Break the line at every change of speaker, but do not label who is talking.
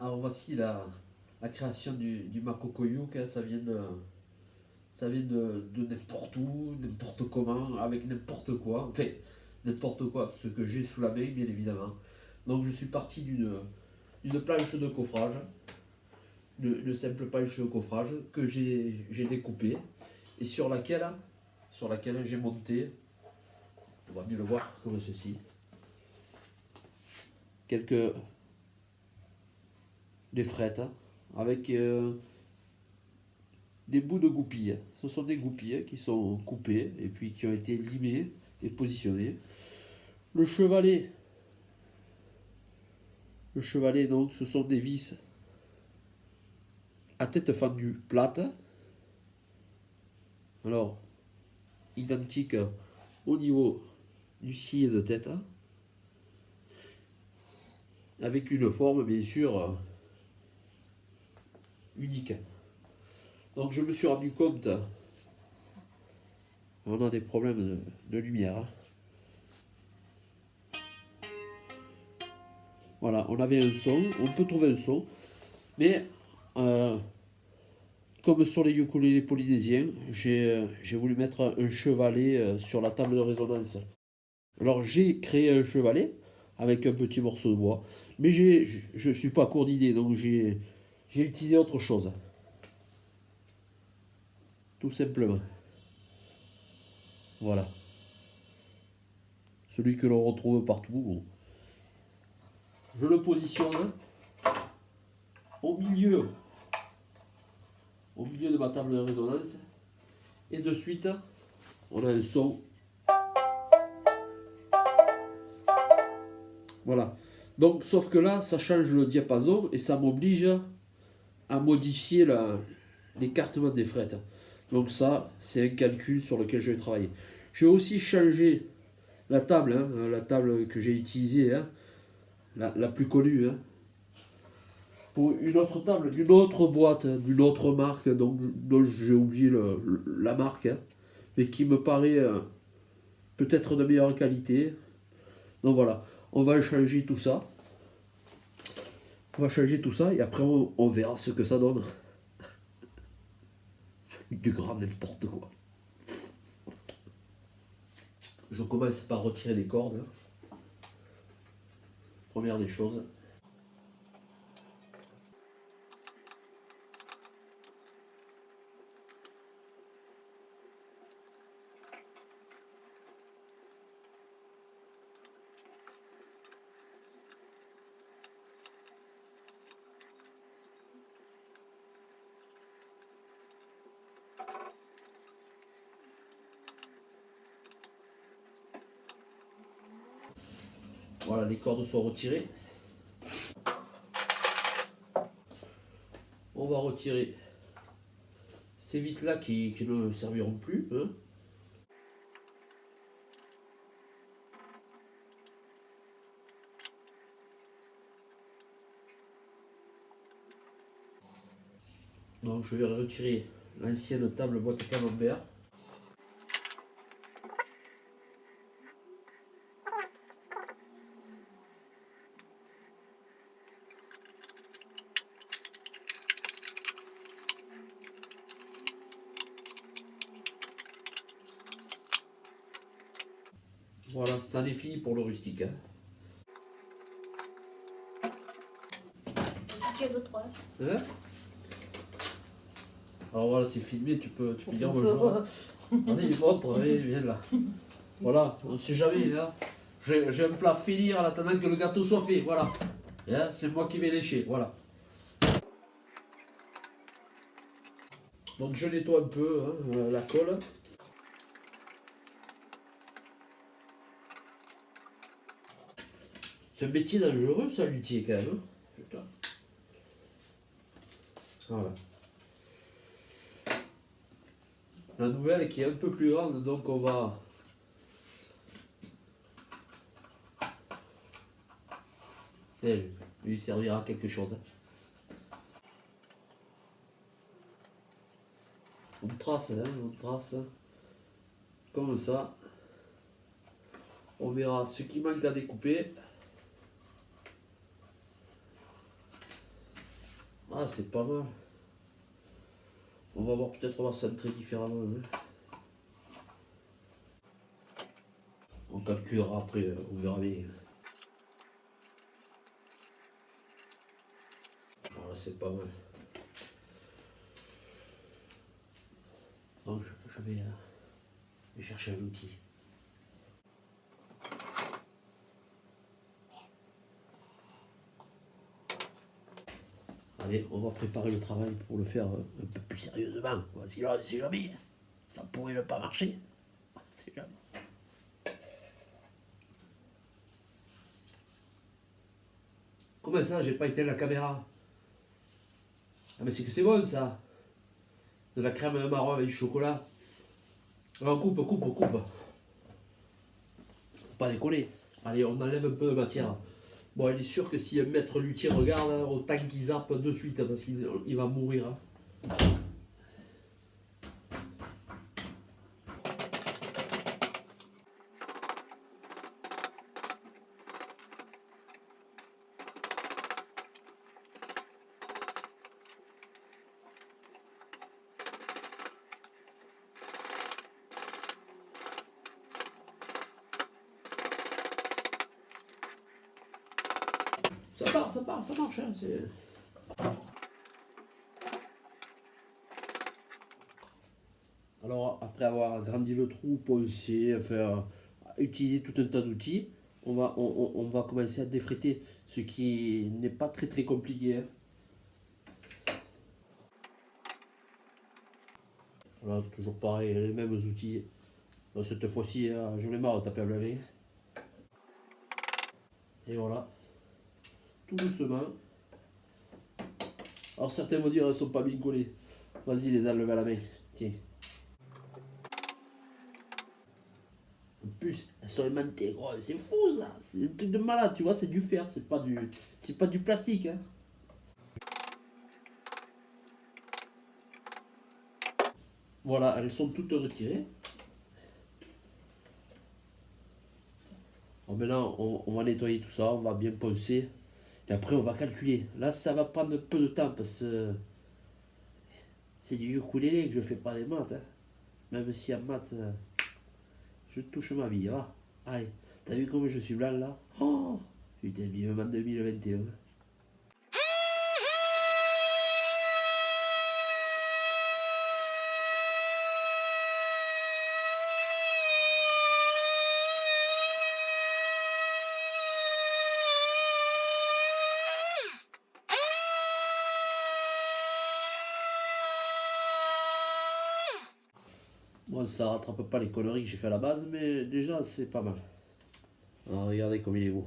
Alors voici la création du Makokoyuk, hein, ça vient de n'importe où, n'importe comment, avec n'importe quoi. Enfin, n'importe quoi, ce que j'ai sous la main, bien évidemment. Donc je suis parti d'une planche de coffrage, une simple planche de coffrage que j'ai découpée et sur laquelle j'ai monté, on va mieux le voir comme ceci, quelques des frettes hein, avec des bouts de goupilles. Ce sont des goupilles qui sont coupées et puis qui ont été limées et positionnées. Le chevalet, le chevalet donc, ce sont des vis à tête fendue plate. Alors, identique au niveau du scié de tête, avec une forme bien sûr unique. Donc je me suis rendu compte, on a des problèmes de lumière. Voilà, on avait un son, on peut trouver un son, mais comme sur les ukulélés polynésiens, j'ai voulu mettre un chevalet sur la table de résonance. Alors j'ai créé un chevalet avec un petit morceau de bois, mais je ne suis pas court d'idées, donc j'ai utilisé autre chose. Tout simplement. Voilà. Celui que l'on retrouve partout. Bon. Je le positionne au milieu de ma table de résonance. Et de suite, on a un son. Voilà. Donc, sauf que là, ça change le diapason et ça m'oblige à modifier l'écartement des frettes. Donc ça, c'est un calcul sur lequel je vais travailler. Je vais aussi changer la table, hein, la table que j'ai utilisée, hein, la plus connue, hein, pour une autre table, d'une autre boîte, hein, d'une autre marque, donc, dont j'ai oublié la marque, hein, mais qui me paraît peut-être de meilleure qualité. Donc voilà, on va changer tout ça. On va changer tout ça et après on verra ce que ça donne. Du grand n'importe quoi. Je commence par retirer les cordes. Première des choses. Voilà, les cordes sont retirées. On va retirer ces vis-là qui ne serviront plus. Hein. Donc je vais retirer l'ancienne table boîte camembert. Voilà, ça en est fini pour le rustique. Hein. Hein. Alors voilà, tu es filmé, tu peux dire bonjour. Vas-y, montre, viens là. Voilà, on sait jamais. Hein. J'ai un plat à finir en attendant que le gâteau soit fait. Voilà. Hein, c'est moi qui vais lécher. Voilà. Donc je nettoie un peu hein, la colle. C'est un métier dangereux, ça, luthier, quand même. Hein. Putain. Voilà. La nouvelle qui est un peu plus grande, donc on va... Elle lui servira à quelque chose. On trace, hein, on trace. Comme ça. On verra ce qui manque à découper. Ah, c'est pas mal. On va voir, peut-être on va centrer différemment, hein. On calculera après, on verra bien. Voilà, c'est pas mal. Donc je vais chercher un outil. Allez, on va préparer le travail pour le faire un peu plus sérieusement, quoi. Sinon, on sait jamais, ça pourrait ne pas marcher. On sait jamais. Comment ça, j'ai pas éteint la caméra? Ah mais c'est que c'est bon ça. De la crème marron avec du chocolat. Alors coupe. Faut pas décoller. Allez, on enlève un peu de matière. Bon, il est sûr que si un maître luthier regarde, hein, autant qu'il zappe de suite, parce qu'il va mourir, hein. Ça marche, hein, Alors, après avoir agrandi le trou, poncé, enfin, utiliser tout un tas d'outils, on va commencer à défréter, ce qui n'est pas très compliqué, hein. Voilà, toujours pareil, les mêmes outils. Bon, cette fois-ci, j'en ai marre de taper à la main. Et voilà, tout doucement. Alors certains vont dire elles ne sont pas bien collées. Vas-y, les enlève à la main. Tiens. En plus, elles sont aimantées, gros. C'est fou ça. C'est un truc de malade, tu vois, c'est du fer, c'est pas du plastique, hein. Voilà, elles sont toutes retirées. Alors maintenant, on va nettoyer tout ça, on va bien poncer. Et après, on va calculer. Là, ça va prendre un peu de temps parce que c'est du ukulélé que je fais pas des maths, hein. Même si en maths, je touche ma vie, va. Allez, t'as vu comme je suis blanc là? Oh, putain, vivement 2021. Bon, ça rattrape pas les conneries que j'ai fait à la base, mais déjà, c'est pas mal. Alors, regardez comme il est beau.